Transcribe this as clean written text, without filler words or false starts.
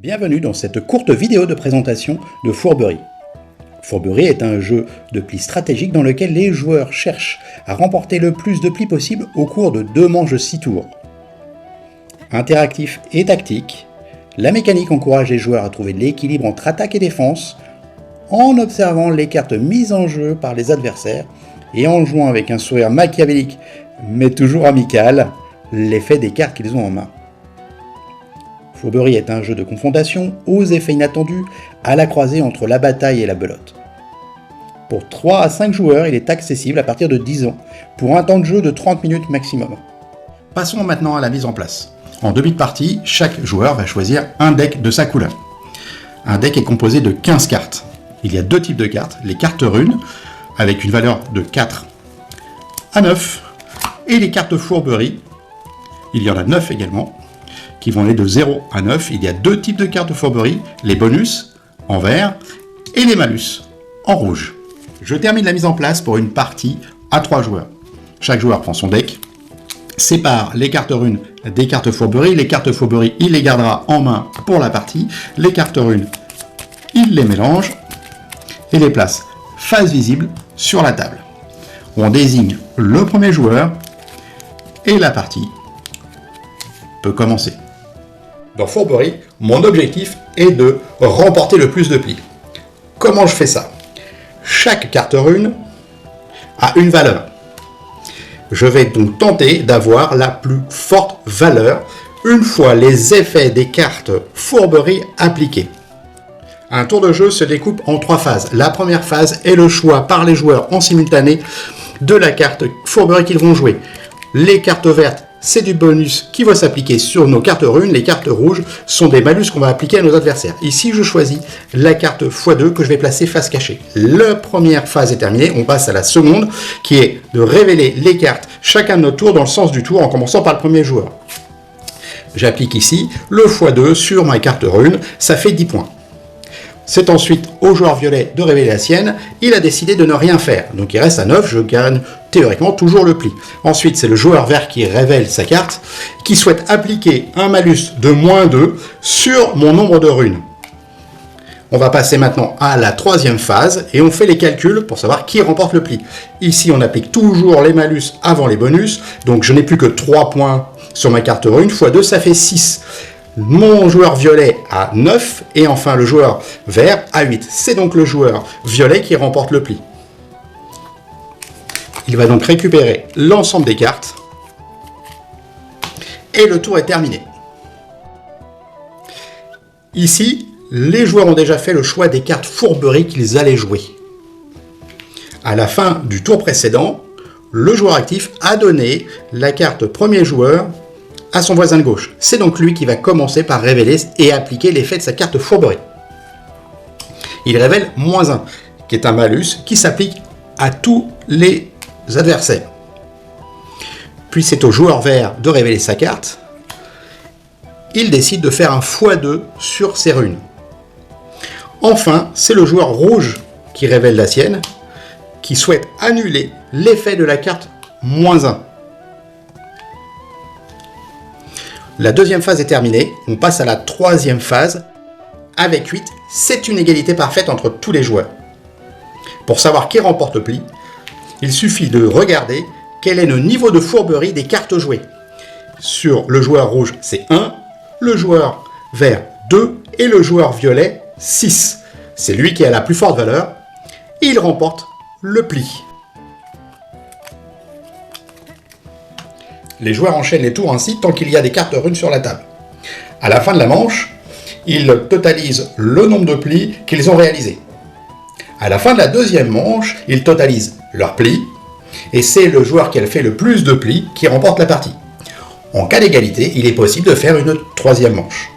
Bienvenue dans cette courte vidéo de présentation de Fourberie. Fourberie est un jeu de plis stratégique dans lequel les joueurs cherchent à remporter le plus de plis possible au cours de 2 manches de 6 tours. Interactif et tactique, la mécanique encourage les joueurs à trouver l'équilibre entre attaque et défense en observant les cartes mises en jeu par les adversaires et en jouant avec un sourire machiavélique mais toujours amical l'effet des cartes qu'ils ont en main. Fourberie est un jeu de confrontation aux effets inattendus à la croisée entre la bataille et la belote. Pour 3 à 5 joueurs, il est accessible à partir de 10 ans, pour un temps de jeu de 30 minutes maximum. Passons maintenant à la mise en place. En début de partie, chaque joueur va choisir un deck de sa couleur. Un deck est composé de 15 cartes. Il y a 2 types de cartes, les cartes runes, avec une valeur de 4 à 9, et les cartes fourberie, il y en a 9 également, qui vont aller de 0 à 9. Il y a 2 types de cartes de fourberie, les bonus en vert et les malus en rouge. Je termine la mise en place pour une partie à 3 joueurs. Chaque joueur prend son deck, sépare les cartes runes des cartes fourberie. Les cartes fourberie, il les gardera en main pour la partie. Les cartes runes, il les mélange et les place face visible sur la table. On désigne le premier joueur et la partie peut commencer. Dans Fourberie, mon objectif est de remporter le plus de plis. Comment je fais ça? Chaque carte rune a une valeur. Je vais donc tenter d'avoir la plus forte valeur une fois les effets des cartes Fourberie appliqués. Un tour de jeu se découpe en 3 phases. La première phase est le choix par les joueurs en simultané de la carte Fourberie qu'ils vont jouer. Les cartes vertes, c'est du bonus qui va s'appliquer sur nos cartes runes. Les cartes rouges sont des malus qu'on va appliquer à nos adversaires. Ici, je choisis la carte x2 que je vais placer face cachée. La première phase est terminée. On passe à la seconde, qui est de révéler les cartes chacun de notre tour dans le sens du tour, en commençant par le premier joueur. J'applique ici le x2 sur ma carte rune. Ça fait 10 points. C'est ensuite au joueur violet de révéler la sienne. Il a décidé de ne rien faire. Donc il reste à 9, je gagne théoriquement toujours le pli. Ensuite, c'est le joueur vert qui révèle sa carte, qui souhaite appliquer un malus de -2 sur mon nombre de runes. On va passer maintenant à la 3e phase et on fait les calculs pour savoir qui remporte le pli. Ici, on applique toujours les malus avant les bonus. Donc je n'ai plus que 3 points sur ma carte rune. x2, ça fait 6. Mon joueur violet a 9 et enfin le joueur vert a 8. C'est donc le joueur violet qui remporte le pli. Il va donc récupérer l'ensemble des cartes et le tour est terminé. Ici, les joueurs ont déjà fait le choix des cartes fourberie qu'ils allaient jouer. À la fin du tour précédent, le joueur actif a donné la carte premier joueur à son voisin de gauche. C'est donc lui qui va commencer par révéler et appliquer l'effet de sa carte fourberie. Il révèle -1, qui est un malus qui s'applique à tous les adversaires. Puis c'est au joueur vert de révéler sa carte. Il décide de faire un x2 sur ses runes. Enfin, c'est le joueur rouge qui révèle la sienne, qui souhaite annuler l'effet de la carte -1. La 2e phase est terminée, on passe à la 3e phase. Avec 8, c'est une égalité parfaite entre tous les joueurs. Pour savoir qui remporte le pli, il suffit de regarder quel est le niveau de fourberie des cartes jouées. Sur le joueur rouge, c'est 1, le joueur vert 2 et le joueur violet 6. C'est lui qui a la plus forte valeur. Il remporte le pli. Les joueurs enchaînent les tours ainsi tant qu'il y a des cartes runes sur la table. À la fin de la manche, ils totalisent le nombre de plis qu'ils ont réalisés. À la fin de la 2e manche, ils totalisent leurs plis, et c'est le joueur qui a fait le plus de plis qui remporte la partie. En cas d'égalité, il est possible de faire une 3e manche.